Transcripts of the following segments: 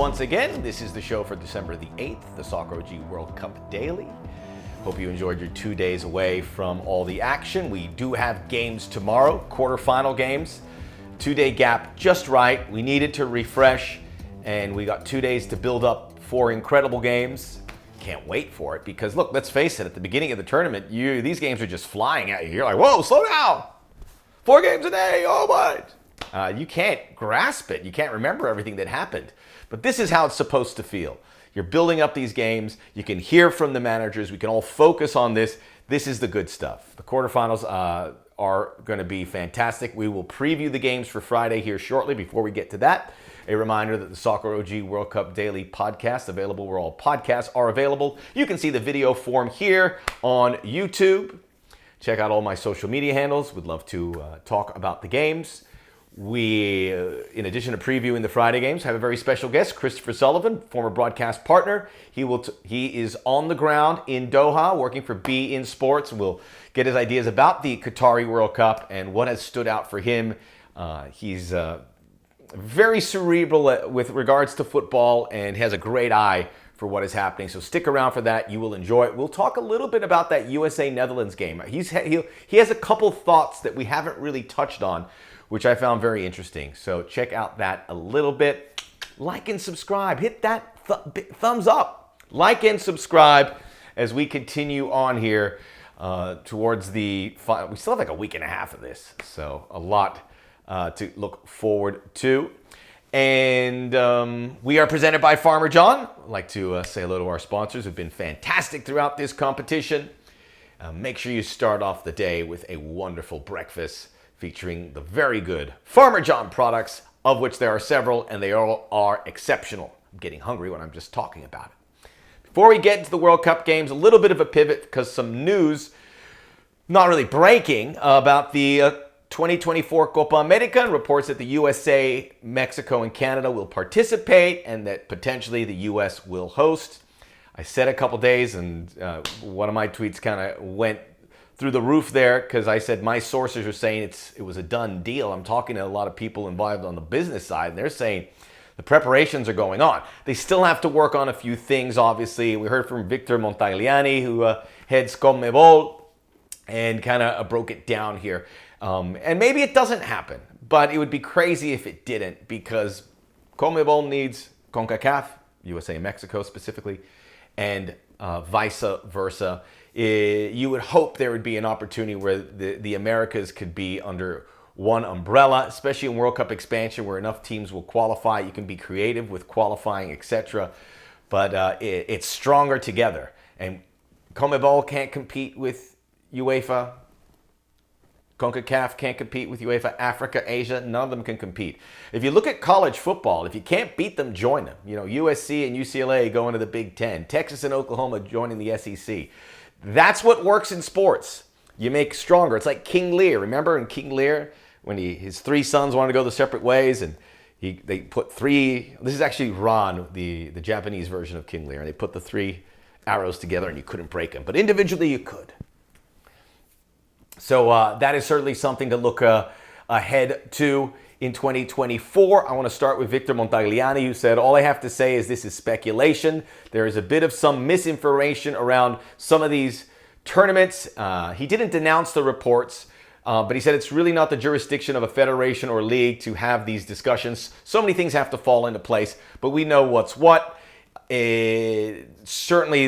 once again. This is the show for December the 8th, the Soccer OG World Cup Daily. Hope you enjoyed your 2 days away from all the action. We do have games tomorrow, quarterfinal games. 2-day gap just right. We needed to refresh, and we got 2 days to build up 4 incredible games. Can't wait for it because, look, let's face it, at the beginning of the tournament, these games are just flying at you. You're like, whoa, slow down. 4 games a day, oh my. You can't grasp it. You can't remember everything that happened. But this is how it's supposed to feel. You're building up these games. You can hear from the managers. We can all focus on this. This is the good stuff. The quarterfinals are going to be fantastic. We will preview the games for Friday here shortly. Before we get to that, a reminder that the Soccer OG World Cup Daily podcast available where all podcasts are available. You can see the video form here on YouTube. Check out all my social media handles. We'd love to talk about the games. We, in addition to previewing the Friday games, have a very special guest, Christopher Sullivan, former broadcast partner. He is on the ground in Doha, working for beIN Sports. We'll get his ideas about the Qatari World Cup and what has stood out for him. He's very cerebral with regards to football and has a great eye for what is happening. So stick around for that. You will enjoy it. We'll talk a little bit about that USA-Netherlands game. He has a couple thoughts that we haven't really touched on, which I found very interesting. So check out that a little bit. Like and subscribe. Hit that thumbs up. Like and subscribe as we continue on here towards the final. We still have like a week and a half of this, so a lot to look forward to. And we are presented by Farmer John. I'd like to say hello to our sponsors who've been fantastic throughout this competition. Make sure you start off the day with a wonderful breakfast featuring the very good Farmer John products, of which there are several, and they all are exceptional. I'm getting hungry when I'm just talking about it. Before we get into the World Cup games, a little bit of a pivot because some news, not really breaking, about the 2024 Copa America. Reports that the USA, Mexico, and Canada will participate and that potentially the US will host. I said a couple days, and one of my tweets kind of went through the roof there because I said my sources are saying it was a done deal. I'm talking to a lot of people involved on the business side, and they're saying the preparations are going on. They still have to work on a few things, obviously. We heard from Victor Montagliani, who heads Conmebol, and kind of broke it down here. And maybe it doesn't happen, but it would be crazy if it didn't because Conmebol needs CONCACAF, USA and Mexico specifically, and vice versa. You would hope there would be an opportunity where the Americas could be under one umbrella, especially in World Cup expansion where enough teams will qualify. You can be creative with qualifying, etc. But it's stronger together. And Conmebol can't compete with UEFA. CONCACAF can't compete with UEFA. Africa, Asia, none of them can compete. If you look at college football, if you can't beat them, join them. You know, USC and UCLA going to the Big Ten. Texas and Oklahoma joining the SEC. That's what works in sports. You make stronger. It's like King Lear. Remember in King Lear when his 3 sons wanted to go the separate ways and they put 3. This is actually Ron, the Japanese version of King Lear. And they put the 3 arrows together and you couldn't break them. But individually you could. So that is certainly something to look ahead to in 2024. I want to start with Victor Montagliani, who said, all I have to say is this is speculation. There is a bit of some misinformation around some of these tournaments. He didn't denounce the reports, but he said it's really not the jurisdiction of a federation or league to have these discussions. So many things have to fall into place, but we know what's what. Certainly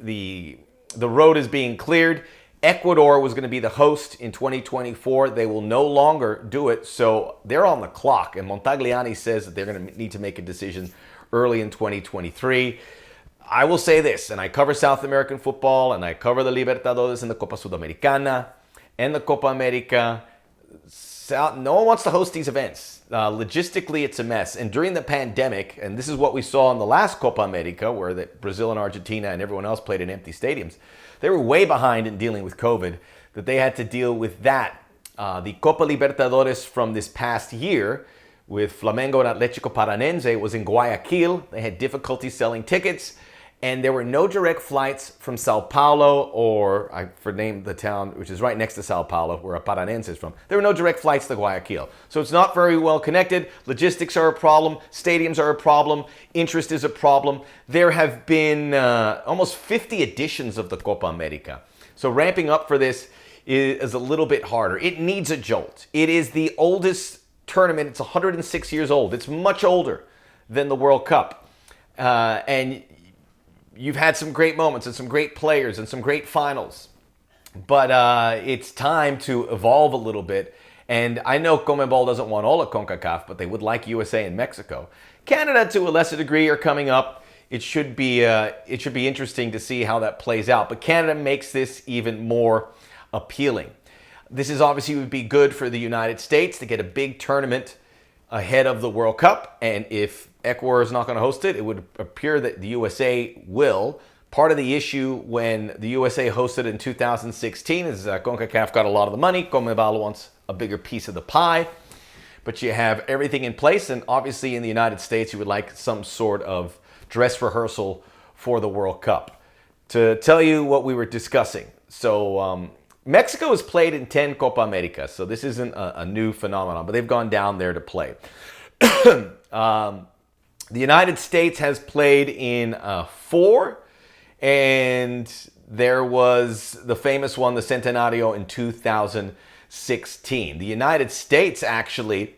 the road is being cleared. Ecuador was going to be the host in 2024. They will no longer do it, so they're on the clock. And Montagliani says that they're going to need to make a decision early in 2023. I will say this, and I cover South American football, and I cover the Libertadores and the Copa Sudamericana and the Copa America. No one wants to host these events. Logistically, it's a mess. And during the pandemic, and this is what we saw in the last Copa America, where Brazil and Argentina and everyone else played in empty stadiums, they were way behind in dealing with COVID, that they had to deal with that. The Copa Libertadores from this past year with Flamengo and Atlético Paranense was in Guayaquil. They had difficulty selling tickets. And there were no direct flights from Sao Paulo, or I fornamed the town, which is right next to Sao Paulo, where a Paranense is from. There were no direct flights to Guayaquil. So it's not very well connected. Logistics are a problem. Stadiums are a problem. Interest is a problem. There have been almost 50 editions of the Copa America. So ramping up for this is a little bit harder. It needs a jolt. It is the oldest tournament. It's 106 years old. It's much older than the World Cup. And you've had some great moments and some great players and some great finals. But it's time to evolve a little bit. And I know Conmebol doesn't want all of CONCACAF, but they would like USA and Mexico. Canada, to a lesser degree, are coming up. It should be interesting to see how that plays out. But Canada makes this even more appealing. This is obviously would be good for the United States to get a big tournament ahead of the World Cup. And if Ecuador is not going to host it, it would appear that the USA will. Part of the issue when the USA hosted in 2016 is CONCACAF got a lot of the money. Conmebol wants a bigger piece of the pie. But you have everything in place. And obviously in the United States, you would like some sort of dress rehearsal for the World Cup. To tell you what we were discussing. So Mexico has played in 10 Copa America. So this isn't a new phenomenon, but they've gone down there to play. The United States has played in 4, and there was the famous one, the Centenario, in 2016. The United States actually,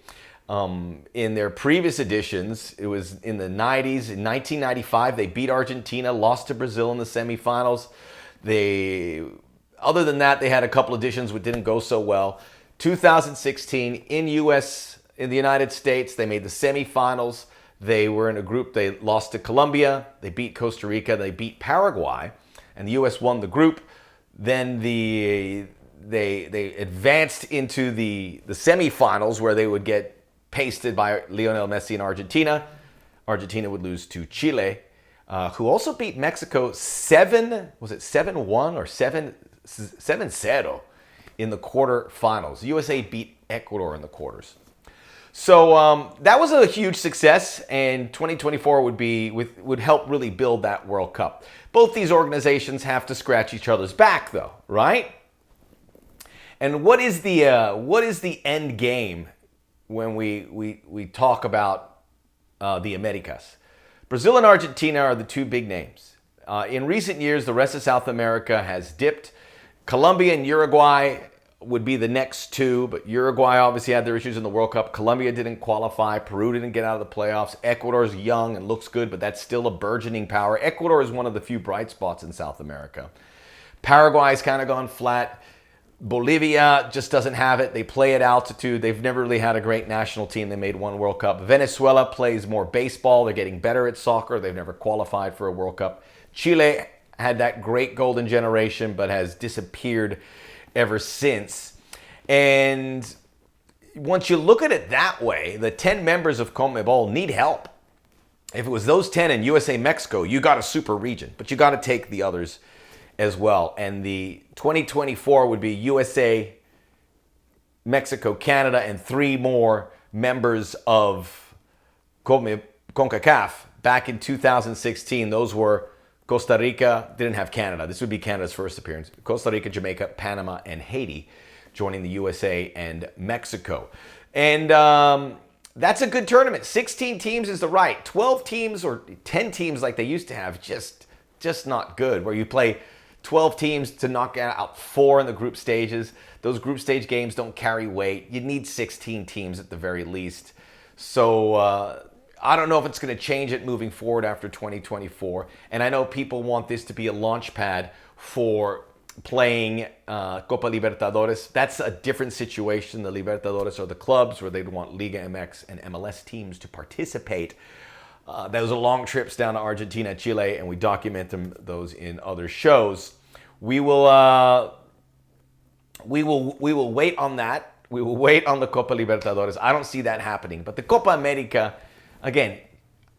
in their previous editions, it was in the 90s. In 1995, they beat Argentina, lost to Brazil in the semifinals. Other than that, they had a couple editions which didn't go so well. 2016, in the United States, they made the semifinals. They were in a group, they lost to Colombia, they beat Costa Rica, they beat Paraguay, and the U.S. won the group. Then they advanced into the semifinals where they would get pasted by Lionel Messi in Argentina. Argentina would lose to Chile, who also beat Mexico 7-1 or 7-0 in the quarterfinals. USA beat Ecuador in the quarters. So that was a huge success, and 2024 would help really build that World Cup. Both these organizations have to scratch each other's back, though, right? And what is the end game when we talk about the Americas? Brazil and Argentina are the two big names. In recent years, the rest of South America has dipped. Colombia and Uruguay would be the next two, but Uruguay obviously had their issues in the World Cup. Colombia didn't qualify. Peru didn't get out of the playoffs. Ecuador's young and looks good, but that's still a burgeoning power. Ecuador is one of the few bright spots in South America. Paraguay's kind of gone flat. Bolivia just doesn't have it. They play at altitude. They've never really had a great national team. They made one World Cup. Venezuela plays more baseball. They're getting better at soccer. They've never qualified for a World Cup. Chile had that great golden generation, but has disappeared ever since. And once you look at it that way, the 10 members of Conmebol need help. If it was those 10 in USA, Mexico, you got a super region, but you got to take the others as well. And the 2024 would be USA, Mexico, Canada, and 3 more members of CONCACAF. Back in 2016, those were Costa Rica, didn't have Canada. This would be Canada's first appearance. Costa Rica, Jamaica, Panama, and Haiti joining the USA and Mexico. And that's a good tournament. 16 teams is the right. 12 teams or 10 teams like they used to have, just not good. Where you play 12 teams to knock out 4 in the group stages. Those group stage games don't carry weight. You need 16 teams at the very least. So I don't know if it's going to change it moving forward after 2024. And I know people want this to be a launch pad for playing Copa Libertadores. That's a different situation. The Libertadores are the clubs where they'd want Liga MX and MLS teams to participate. Those are long trips down to Argentina, Chile, and we document those in other shows. We will wait on that. We will wait on the Copa Libertadores. I don't see that happening. But the Copa America, again,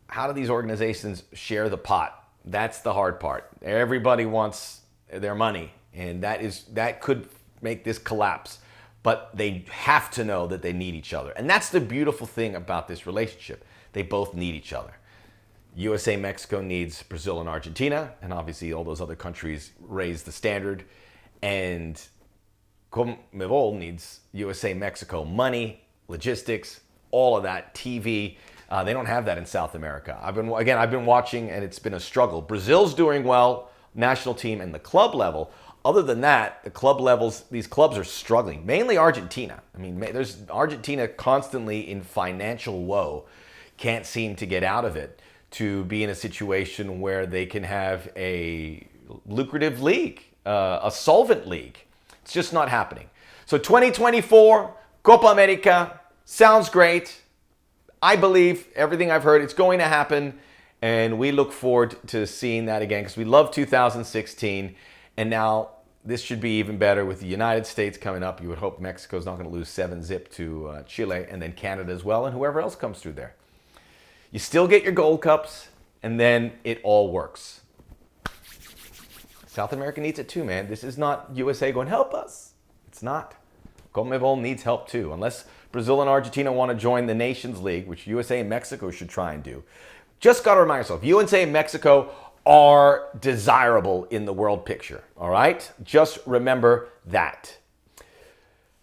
how do these organizations share the pot? That's the hard part. Everybody wants their money, and that could make this collapse. But they have to know that they need each other. And that's the beautiful thing about this relationship. They both need each other. USA, Mexico needs Brazil and Argentina, and obviously all those other countries raise the standard. And Conmebol needs USA, Mexico money, logistics, all of that, TV. They don't have that in South America. I've been watching, and it's been a struggle. Brazil's doing well, national team and the club level. Other than that, the club levels, these clubs are struggling. Mainly Argentina. I mean, there's Argentina constantly in financial woe, can't seem to get out of it, to be in a situation where they can have a lucrative league, a solvent league. It's just not happening. So 2024, Copa America, sounds great. I believe everything I've heard, it's going to happen. And we look forward to seeing that again because we love 2016. And now this should be even better with the United States coming up. You would hope Mexico's not going to lose 7-0 to Chile, and then Canada as well, and whoever else comes through there. You still get your gold cups, and then it all works. South America needs it too, man. This is not USA going, help us. It's not. Conmebol needs help too. Unless Brazil and Argentina want to join the Nations League, which USA and Mexico should try and do. Just got to remind yourself, USA and Mexico are desirable in the world picture, all right? Just remember that.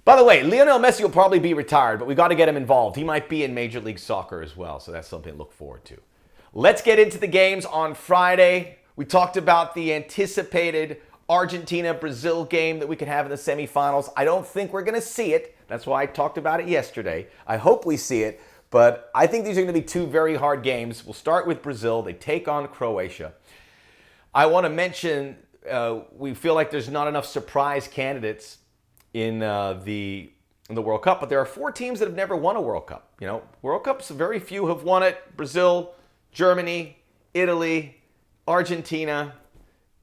By the way, Lionel Messi will probably be retired, but we got to get him involved. He might be in Major League Soccer as well, so that's something to look forward to. Let's get into the games on Friday. We talked about the anticipated Argentina-Brazil game that we could have in the semifinals. I don't think we're going to see it. That's why I talked about it yesterday. I hope we see it, but I think these are going to be two very hard games. We'll start with Brazil. They take on Croatia. I want to mention we feel like there's not enough surprise candidates in the World Cup, but there are 4 teams that have never won a World Cup. You know, World Cups, very few have won it. Brazil, Germany, Italy, Argentina,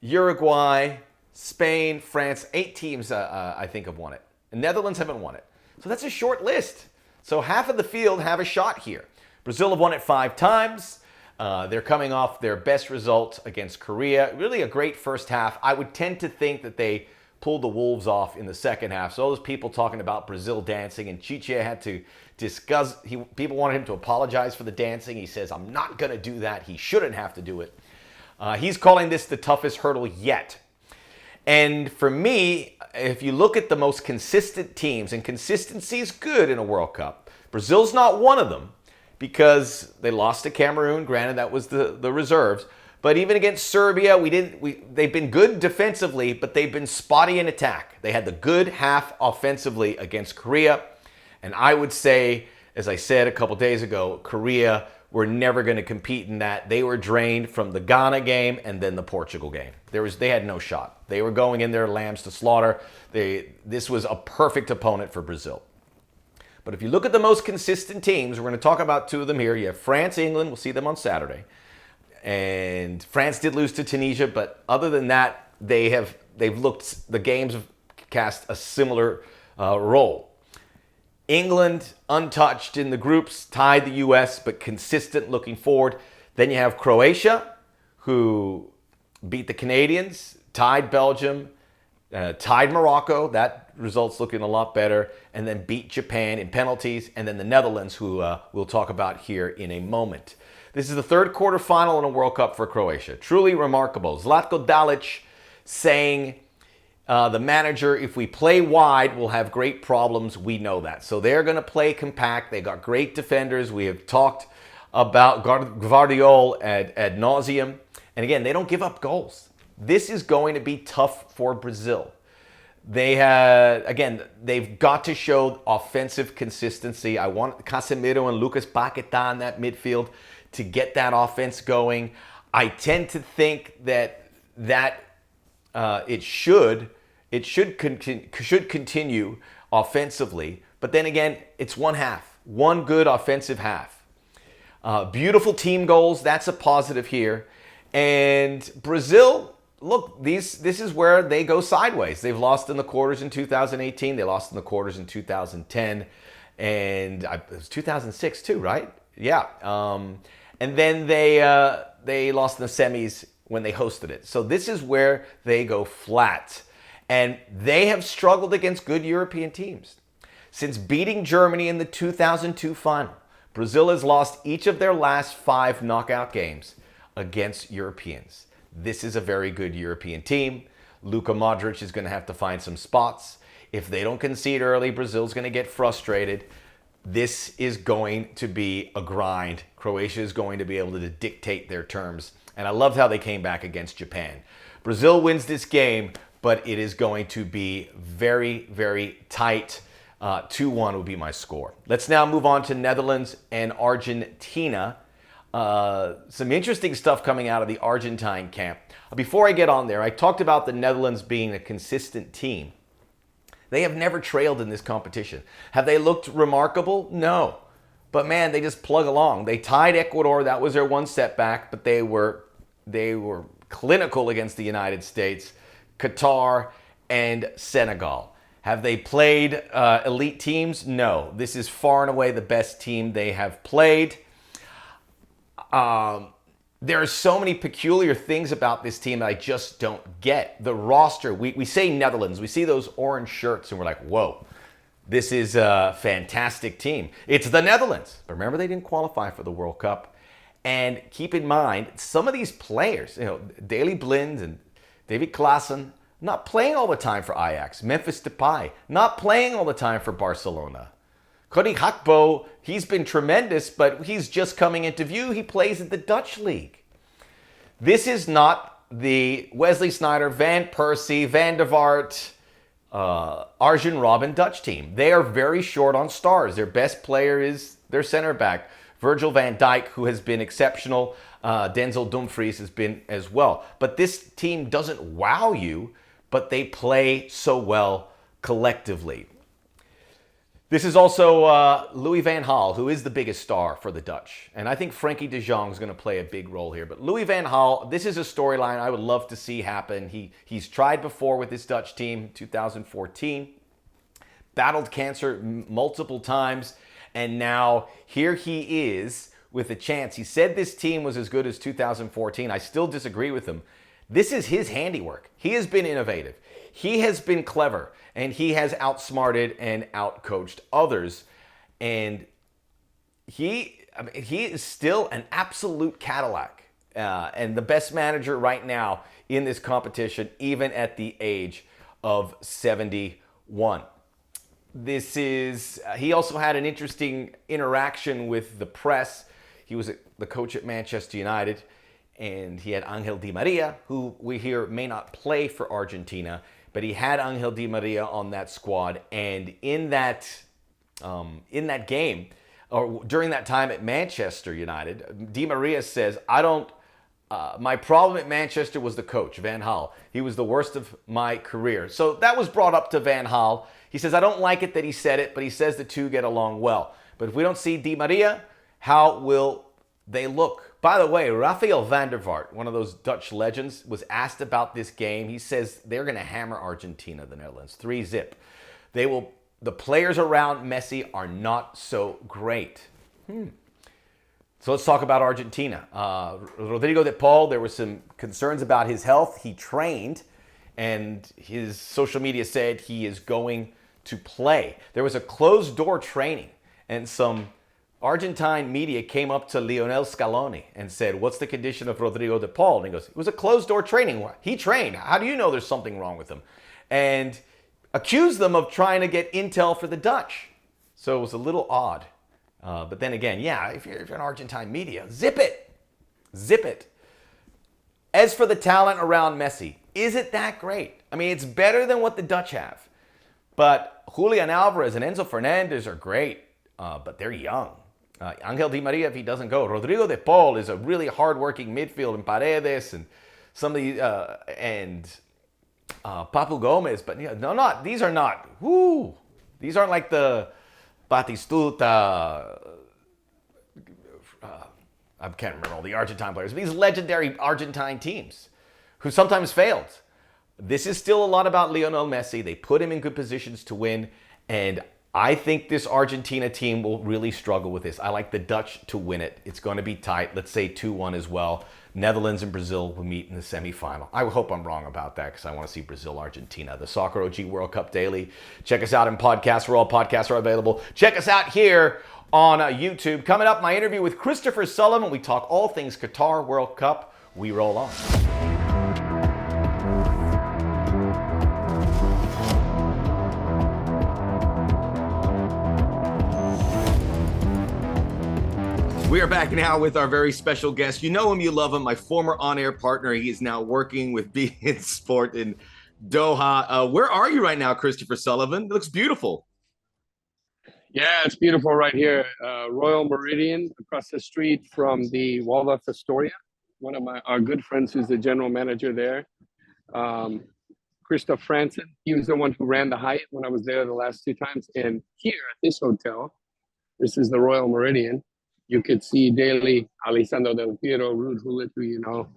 Uruguay, Spain, France. 8 teams, I think, have won it. The Netherlands haven't won it. So that's a short list. So half of the field have a shot here. Brazil have won it 5 times. They're coming off their best result against Korea. Really a great first half. I would tend to think that they pulled the Wolves off in the second half. So all those people talking about Brazil dancing, and Chiche had to discuss, people wanted him to apologize for the dancing. He says, I'm not going to do that. He shouldn't have to do it. He's calling this the toughest hurdle yet. And for me, if you look at the most consistent teams, and consistency is good in a World Cup, Brazil's not one of them because they lost to Cameroon. Granted, that was the reserves. But even against Serbia, they've been good defensively, but they've been spotty in attack. They had the good half offensively against Korea. And I would say, as I said a couple days ago, Korea were never going to compete in that. They were drained from the Ghana game and then the Portugal game. They had no shot. They were going in there lambs to slaughter. This was a perfect opponent for Brazil. But if you look at the most consistent teams, we're going to talk about 2 of them here. You have France, England. We'll see them on Saturday. And France did lose to Tunisia, but other than that, the games have cast a similar role. England, untouched in the groups, tied the U.S., but consistent looking forward. Then you have Croatia, who beat the Canadians, tied Belgium, tied Morocco. That result's looking a lot better. And then beat Japan in penalties. And then the Netherlands, who we'll talk about here in a moment. This is the 3rd quarterfinal in a World Cup for Croatia. Truly remarkable. Zlatko Dalic saying, the manager, if we play wide, we'll have great problems. We know that. So they're going to play compact. They got great defenders. We have talked about Guardiola ad nauseum. And again, they don't give up goals. This is going to be tough for Brazil. They've got to show offensive consistency. I want Casemiro and Lucas Paquetá in that midfield to get that offense going. I tend to think that it should continue offensively, but then again, it's one good offensive half. Beautiful team goals, that's a positive here. And Brazil, look, this is where they go sideways. They've lost in the quarters in 2018, they lost in the quarters in 2010, and it was 2006 too, right? Yeah. And then they lost in the semis when they hosted it. So this is where they go flat. And they have struggled against good European teams. Since beating Germany in the 2002 final, Brazil has lost each of their last 5 knockout games against Europeans. This is a very good European team. Luka Modric is going to have to find some spots. If they don't concede early, Brazil's going to get frustrated. This is going to be a grind. Croatia is going to be able to dictate their terms. And I loved how they came back against Japan. Brazil wins this game, but it is going to be very, very tight. 2-1 would be my score. Let's now move on to Netherlands and Argentina. Some interesting stuff coming out of the Argentine camp. Before I get on there, I talked about the Netherlands being a consistent team. They have never trailed in this competition. Have they looked remarkable? No. But man, they just plug along. They tied Ecuador. That was their one setback, but they were clinical against the United States, Qatar, and Senegal. Have they played elite teams? No. This is far and away the best team they have played. There are so many peculiar things about this team that I just don't get. The roster, we say Netherlands, we see those orange shirts and we're like, whoa, this is a fantastic team. It's the Netherlands. But remember, they didn't qualify for the World Cup. And keep in mind, some of these players, Daley Blind and David Klaassen, not playing all the time for Ajax. Memphis Depay, not playing all the time for Barcelona. Cody Gakpo, he's been tremendous, but he's just coming into view. He plays in the Dutch league. This is not the Wesley Sneijder, Van Persie, Van der Vaart, Arjen Robben Dutch team. They are very short on stars. Their best player is their center back, Virgil van Dijk, who has been exceptional. Denzel Dumfries has been as well. But this team doesn't wow you, but they play so well collectively. This is also Louis van Gaal, who is the biggest star for the Dutch. And I think Frenkie de Jong is going to play a big role here. But Louis van Gaal, this is a storyline I would love to see happen. He's tried before with this Dutch team, 2014. Battled cancer multiple times. And now here he is with a chance. He said this team was as good as 2014. I still disagree with him. This is his handiwork. He has been innovative. He has been clever. And he has outsmarted and outcoached others. And he is still an absolute Cadillac. And the best manager right now in this competition, even at the age of 71. He also had an interesting interaction with the press. He was the coach at Manchester United. And he had Angel Di Maria, who we hear may not play for Argentina. But he had Angel Di Maria on that squad, and in that game, or during that time at Manchester United, Di Maria says, my problem at Manchester was the coach, Van Gaal. He was the worst of my career. So that was brought up to Van Gaal. He says, I don't like it that he said it, but he says the two get along well. But if we don't see Di Maria, how will they look? By the way, Rafael van der Vaart, one of those Dutch legends, was asked about this game. He says they're going to hammer Argentina, the Netherlands, 3-0. The players around Messi are not so great. So let's talk about Argentina. Rodrigo de Paul, there were some concerns about his health. He trained, and his social media said he is going to play. There was a closed-door training, and some Argentine media came up to Lionel Scaloni and said, what's the condition of Rodrigo de Paul? And he goes, it was a closed-door training. He trained. How do you know there's something wrong with him? And accused them of trying to get intel for the Dutch. So it was a little odd. But then again, yeah, if you're an Argentine media, zip it. Zip it. As for the talent around Messi, is it that great? I mean, it's better than what the Dutch have. But Julian Alvarez and Enzo Fernandez are great, but they're young. Angel Di Maria, if he doesn't go. Rodrigo de Paul is a really hard-working midfield, and Paredes and some of the Papu Gomez, but these are not. These aren't like the Batistuta. I can't remember all the Argentine players. These legendary Argentine teams who sometimes failed. This is still a lot about Lionel Messi. They put him in good positions to win, and I think this Argentina team will really struggle with this. I like the Dutch to win it. It's going to be tight. Let's say 2-1 as well. Netherlands and Brazil will meet in the semifinal. I hope I'm wrong about that because I want to see Brazil-Argentina. The Soccer OG World Cup Daily. Check us out in podcasts where all podcasts are available. Check us out here on YouTube. Coming up, my interview with Christopher Sullivan. We talk all things Qatar World Cup. we roll on. We are back now with our very special guest. You know him, you love him, my former on-air partner. He is now working with beIN Sport in Doha. Where are you right now, Christopher Sullivan? It looks beautiful. Yeah, it's beautiful right here. Royal Meridian, across the street from the Waldorf Astoria. One of our good friends who's the general manager there, Christoph Franzen. He was the one who ran the Hyatt when I was there the last 2 times. And here at this hotel, this is the Royal Meridian. You could see daily Alessandro Del Piero, Ruud Gullit, who you know,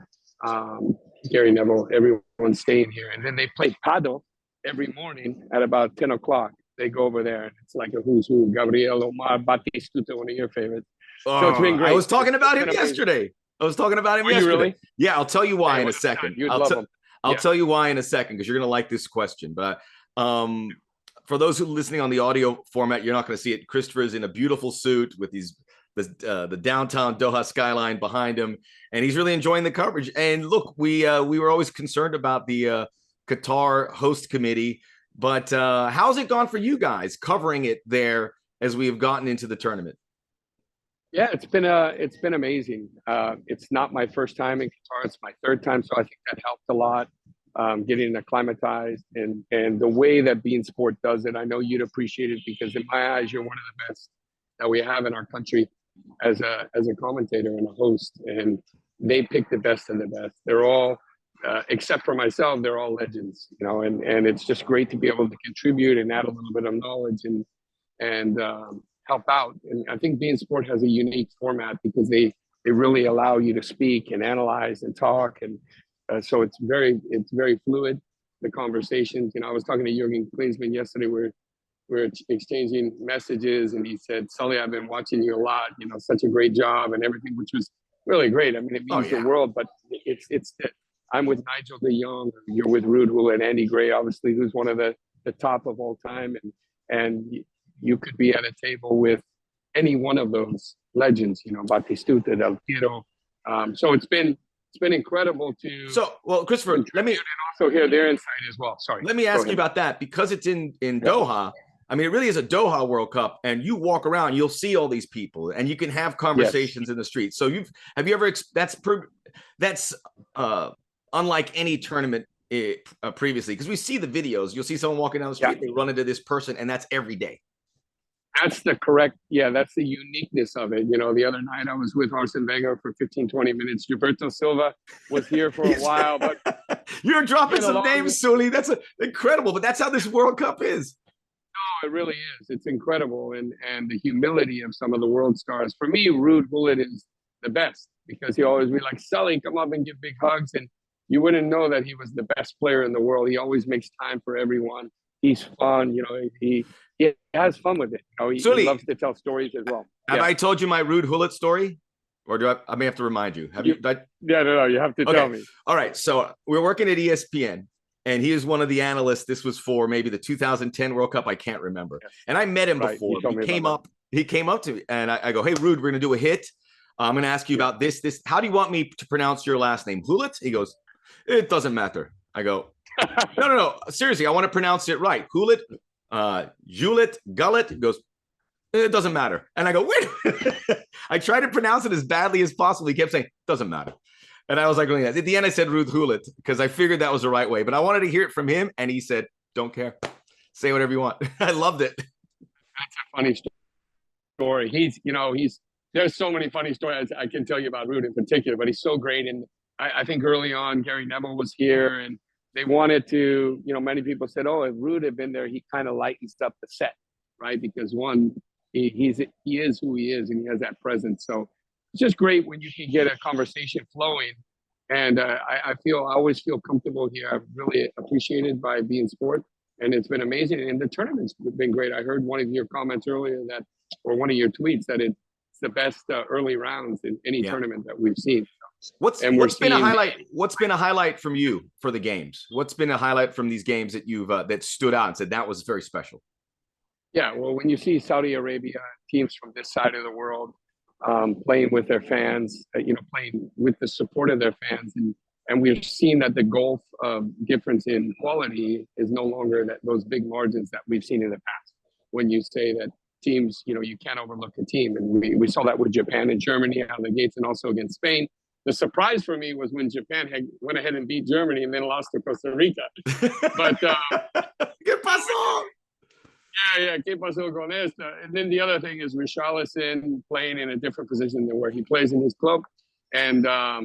Gary Neville, everyone staying here. And then they play paddle every morning at about 10 o'clock. They go over there, and it's like a who's who. Gabriel, Omar, Batistuta, one of your favorites. So it's been great. I was talking about him yesterday. Really? Yeah, I'll tell you why in a second. I'll tell you why in a second, because you're going to like this question. But for those who are listening on the audio format, you're not going to see it. Christopher is in a beautiful suit with the downtown Doha skyline behind him, and he's really enjoying the coverage. And look, we were always concerned about the Qatar host committee, but how's it gone for you guys covering it there as we have gotten into the tournament? Yeah, it's been amazing. It's not my first time in Qatar; it's my 3rd time, so I think that helped a lot. Getting acclimatized and the way that beIN Sport does it, I know you'd appreciate it, because in my eyes, you're one of the best that we have in our country as a commentator and a host, and they pick the best of the best. They're all, except for myself, they're all legends, you know, and it's just great to be able to contribute and add a little bit of knowledge and help out. And I think beIN Sport has a unique format because they really allow you to speak and analyze and talk, and so it's very fluid, the conversations. You know, I was talking to Jürgen Klinsmann yesterday. We're exchanging messages, and he said, "Sully, I've been watching you a lot. You know, such a great job and everything," which was really great. I mean, it means the world. But it's that I'm with Nigel de Jong, you're with Ruud Gullit and Andy Gray, obviously, who's one of the top of all time, and you could be at a table with any one of those legends. You know, Batistuta, Del Piero. So it's been incredible to. So, well, Christopher, let me also hear their insight as well. Sorry. Let me ask you about that, because it's in Doha. I mean, it really is a Doha World Cup, and you walk around, you'll see all these people, and you can have conversations in the street. So have you ever? That's unlike any tournament previously, because we see the videos. You'll see someone walking down the street, they run into this person, and that's every day. That's the uniqueness of it. You know, the other night I was with Arsene Wenger for 15, 20 minutes. Gilberto Silva was here for a while, but you're dropping some names, Sully. That's incredible, but that's how this World Cup is. No, it really is. It's incredible. And the humility of some of the world stars. For me, Ruud Gullit is the best, because he always be like, "Sully, come up and give big hugs." And you wouldn't know that he was the best player in the world. He always makes time for everyone. He's fun. You know, he has fun with it. You know, he loves to tell stories as well. Have I told you my Ruud Gullit story? Or do I may have to remind you? Have you? No, you have to tell me. All right. So we're working at ESPN. And he is one of the analysts. This was for maybe the 2010 World Cup. I can't remember. Yes. And I met him before. He came up to me, and I go, "Hey, Ruud, we're going to do a hit. I'm going to ask you about this. How do you want me to pronounce your last name? Gullit?" He goes, "It doesn't matter." I go, No. Seriously, I want to pronounce it right. Gullit, Gullit. He goes, "It doesn't matter." And I go, "Wait." I tried to pronounce it as badly as possible. He kept saying, "Doesn't matter." And I was like, really, at the end, I said Ruud Gullit, because I figured that was the right way. But I wanted to hear it from him, and he said, "Don't care. Say whatever you want." I loved it. That's a funny story. There's so many funny stories I can tell you about Ruud in particular, but he's so great. And I think early on, Gary Neville was here, and they wanted to, many people said, "Oh, if Ruud had been there, he kind of lightens up the set," right? Because one, he is who he is, and he has that presence. So it's just great when you can get a conversation flowing. And I always feel comfortable here. I'm really appreciated by beIN Sport, and it's been amazing. And the tournament's been great. I heard one of your comments earlier or one of your tweets, that it's the best early rounds in any tournament that we've seen. What's been a highlight from you for the games? What's been a highlight from these games that you've that stood out and said that was very special? Yeah, well, when you see Saudi Arabia, teams from this side of the world, playing with their fans, playing with the support of their fans. And we've seen that the gulf of difference in quality is no longer those big margins that we've seen in the past. When you say that teams, you can't overlook a team. And we saw that with Japan and Germany out of the gates, and also against Spain. The surprise for me was when Japan went ahead and beat Germany and then lost to Costa Rica. But ¿Qué pasó? Yeah, ¿qué pasó con esta? And then the other thing is Richarlison playing in a different position than where he plays in his club. And, I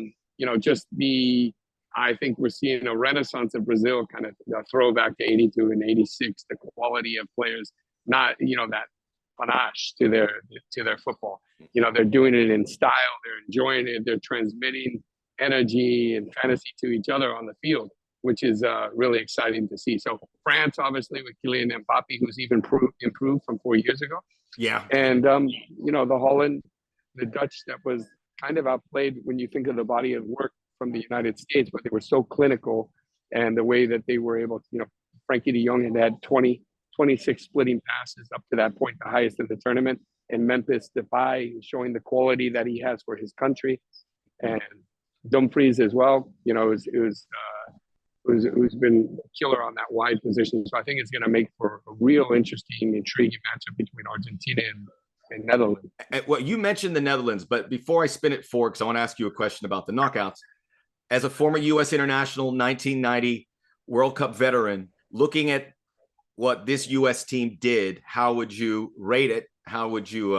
think we're seeing a renaissance of Brazil, kind of a throwback to 82 and 86, the quality of players, not, that panache to their football. They're doing it in style, they're enjoying it, they're transmitting energy and fantasy to each other on the field, which is really exciting to see. So France, obviously, with Kylian Mbappe, who's even improved from 4 years ago. Yeah. And, the Holland, the Dutch, that was kind of outplayed when you think of the body of work from the United States, but they were so clinical, and the way that they were able to, Frankie de Jong had 26 splitting passes up to that point, the highest in the tournament. And Memphis Depay showing the quality that he has for his country. And Dumfries as well, who's been a killer on that wide position. So I think it's going to make for a real interesting, intriguing matchup between Argentina and Netherlands. Well, you mentioned the Netherlands, but before I spin it forward, because I want to ask you a question about the knockouts. As a former U.S. international, 1990 World Cup veteran, looking at what this U.S. team did, how would you rate it? How would you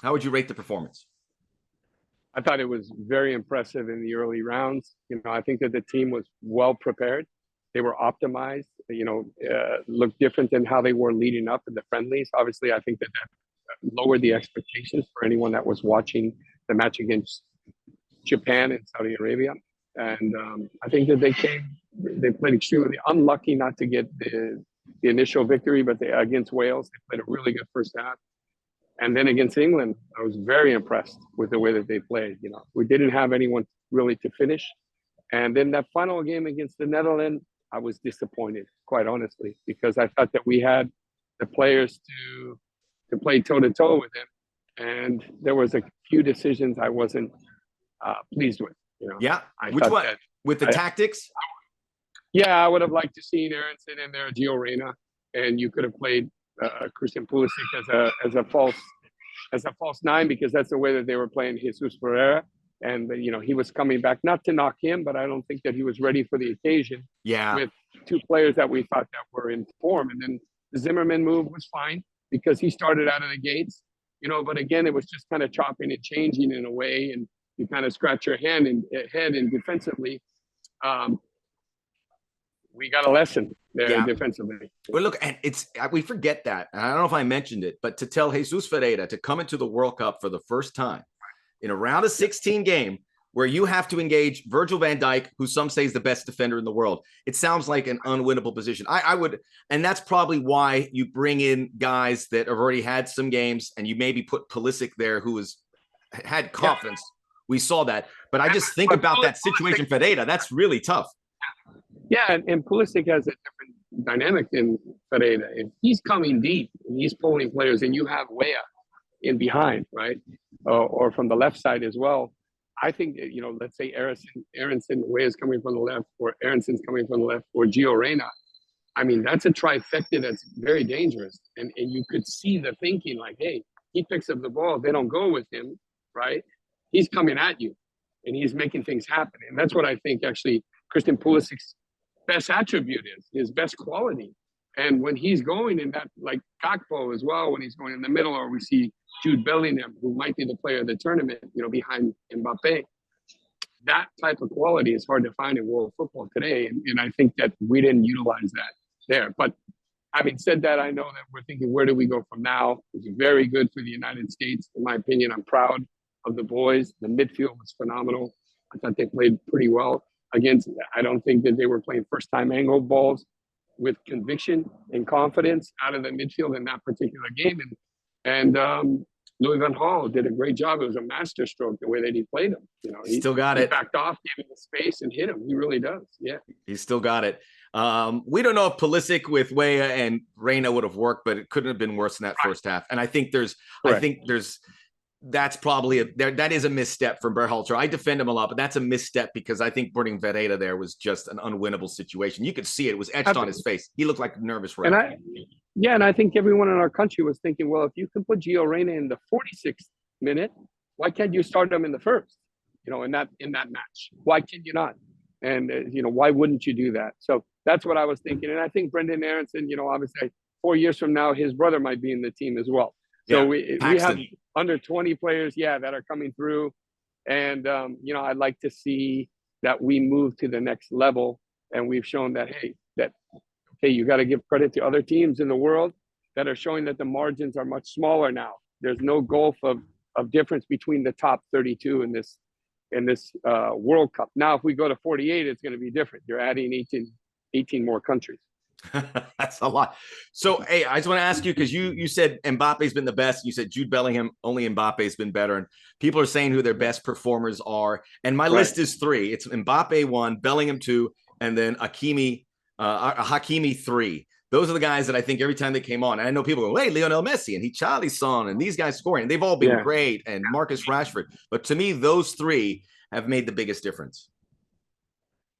rate the performance? I thought it was very impressive in the early rounds. I think that the team was well prepared. They were optimized, looked different than how they were leading up in the friendlies. Obviously, I think that lowered the expectations for anyone that was watching the match against Japan and Saudi Arabia. And I think that they played extremely unlucky not to get the initial victory, but against Wales, they played a really good first half. And then against England, I was very impressed with the way that they played. We didn't have anyone really to finish. And then that final game against the Netherlands, I was disappointed, quite honestly, because I thought that we had the players to play toe-to-toe with them. And there was a few decisions I wasn't pleased with. Yeah. Which one? With the tactics? Yeah, I would have liked to see Aronson in there, Gio Reyna, and you could have played Christian Pulisic as a false nine, because that's the way that they were playing Jesus Ferreira. And he was coming back, not to knock him, but I don't think that he was ready for the occasion. Yeah. With two players that we thought that were in form, and then the Zimmerman move was fine because he started out of the gates. But again, it was just kind of chopping and changing in a way, and you kind of scratch your head and defensively. We got a lesson there defensively. Well, look, and we forget that. And I don't know if I mentioned it, but to tell Jesus Ferreira to come into the World Cup for the first time in a round of 16 game where you have to engage Virgil van Dijk, who some say is the best defender in the world, it sounds like an unwinnable position. I would, and that's probably why you bring in guys that have already had some games, and you maybe put Pulisic there, who had confidence. Yeah. We saw that, but I just think about that situation, Ferreira. That's really tough. Yeah, and Pulisic has a different dynamic than Ferreira. If he's coming deep and he's pulling players, and you have Weah in behind, right, or from the left side as well. I think that, let's say Aronson, Weah's coming from the left, or Aronson's coming from the left, or Gio Reyna. I mean, that's a trifecta that's very dangerous, and you could see the thinking like, hey, he picks up the ball, they don't go with him, right? He's coming at you, and he's making things happen. And that's what I think actually Christian Pulisic's best attribute is, his best quality. And when he's going in that, like Gakpo as well, when he's going in the middle, or we see Jude Bellingham, who might be the player of the tournament, behind Mbappe, that type of quality is hard to find in world football today. And I think that we didn't utilize that there. But having said that, I know that we're thinking, where do we go from now? It's very good for the United States. In my opinion, I'm proud of the boys. The midfield was phenomenal. I thought they played pretty well against. I don't think that they were playing first-time angle balls with conviction and confidence out of the midfield in that particular game. And Louis van Gaal did a great job. It was a masterstroke the way that he played him. He still got it. Backed off, gave him the space, and hit him. He really does. Yeah, he still got it. We don't know if Pulisic with Weah and Reyna would have worked, but it couldn't have been worse in that first half. And I think there's that's probably that is a misstep from Berhalter. I defend him a lot, but that's a misstep because I think bringing Verreira there was just an unwinnable situation. You could see it; was etched on his face. He looked like a nervous wreck. And I think everyone in our country was thinking, well, if you can put Gio Reyna in the 46th minute, why can't you start him in the first? In that match, why can you not? And why wouldn't you do that? So that's what I was thinking. And I think Brendan Aronson, obviously 4 years from now, his brother might be in the team as well. So we have under 20 players, that are coming through. And, I'd like to see that we move to the next level. And we've shown that, hey, you got to give credit to other teams in the world that are showing that the margins are much smaller now. There's no gulf of difference between the top 32 in this World Cup. Now, if we go to 48, it's going to be different. You're adding 18 more countries. That's a lot. So, hey, I just want to ask you, because you said Mbappe's been the best. You said Jude Bellingham, only Mbappe's been better. And people are saying who their best performers are. And my list is 3. It's Mbappe 1, Bellingham 2, and then Hakimi 3. Those are the guys that I think every time they came on, and I know people go, hey, Lionel Messi and Richarlison and these guys scoring. And they've all been great, and Marcus Rashford. But to me, those 3 have made the biggest difference.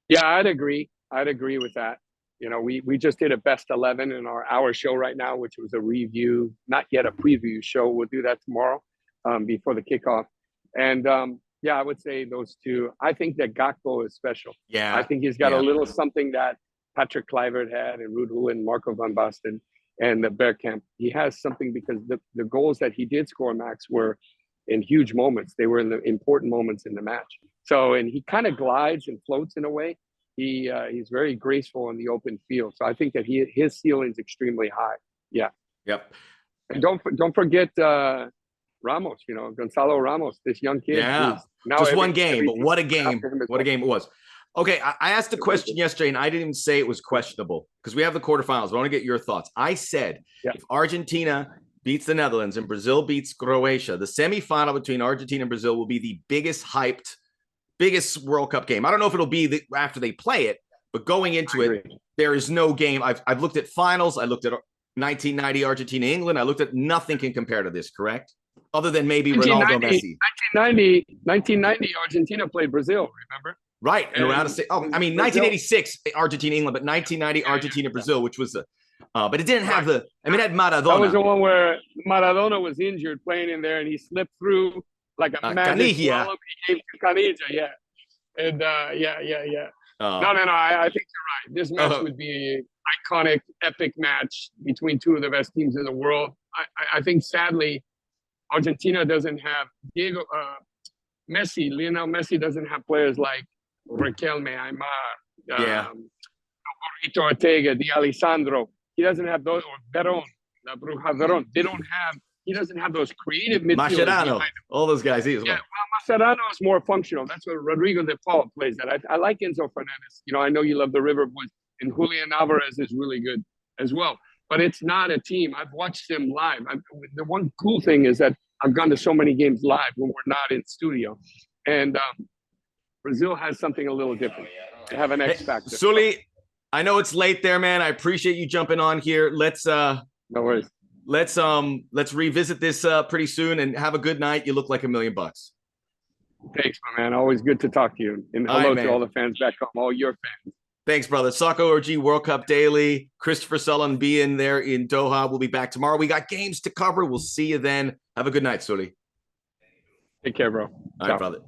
Yeah, I'd agree with that. We just did a best 11 in our show right now, which was a review, not yet a preview show. We'll do that tomorrow before the kickoff. And I would say those 2. I think that Gakpo is special. Yeah, I think he's got a little something that Patrick Kluivert had, and Ruud Gullit and Marco van Basten and the Bergkamp. He has something because the goals that he did score, Max, were in huge moments. They were in the important moments in the match. So, and he kind of glides and floats in a way. He's very graceful in the open field. So I think that his ceiling is extremely high. Yeah. Yep. And don't forget Ramos. Gonzalo Ramos, this young kid. Yeah. Just one game, but what a game! What a game it was. Okay, I asked a question yesterday, and I didn't even say it was questionable because we have the quarterfinals. I want to get your thoughts. I said if Argentina beats the Netherlands and Brazil beats Croatia, the semifinal between Argentina and Brazil will be the biggest World Cup game. I don't know if it'll be after they play it, but going into it, there is no game. I've looked at finals. I looked at 1990 Argentina, England. I looked at nothing can compare to this, correct? Other than maybe Ronaldo, Messi. 1990 Argentina played Brazil, remember? Right. And around 1986 Argentina, England, but 1990 Argentina, Brazil, which was but it didn't have it had Maradona. That was the one where Maradona was injured playing in there and he slipped through like a magic swallow. He gave to Canija, yeah. And I think you're right. This match would be an iconic, epic match between 2 of the best teams in the world. I think sadly Argentina doesn't have Lionel Messi doesn't have players like Riquelme, Aymar, Borrito Ortega, Di Alessandro. He doesn't have those, or Verón, Bruja Verón. He doesn't have those creative midfielders. Mascherano, all those guys. Well, Mascherano is more functional. That's what Rodrigo de Paul plays that. I like Enzo Fernandez. I know you love the River Boys, and Julian Alvarez is really good as well. But it's not a team. I've watched them live. The one cool thing is that I've gone to so many games live when we're not in studio. And Brazil has something a little different. They have an X factor. Sully, I know it's late there, man. I appreciate you jumping on here. Let's no worries. Let's revisit this pretty soon and have a good night. You look like $1 million. Thanks, my man. Always good to talk to you. And hello to all the fans back home, all your fans. Thanks, brother. Soccer OG World Cup Daily. Christopher Sullivan being there in Doha. We'll be back tomorrow. We got games to cover. We'll see you then. Have a good night, Sully. Take care, bro. All right, brother.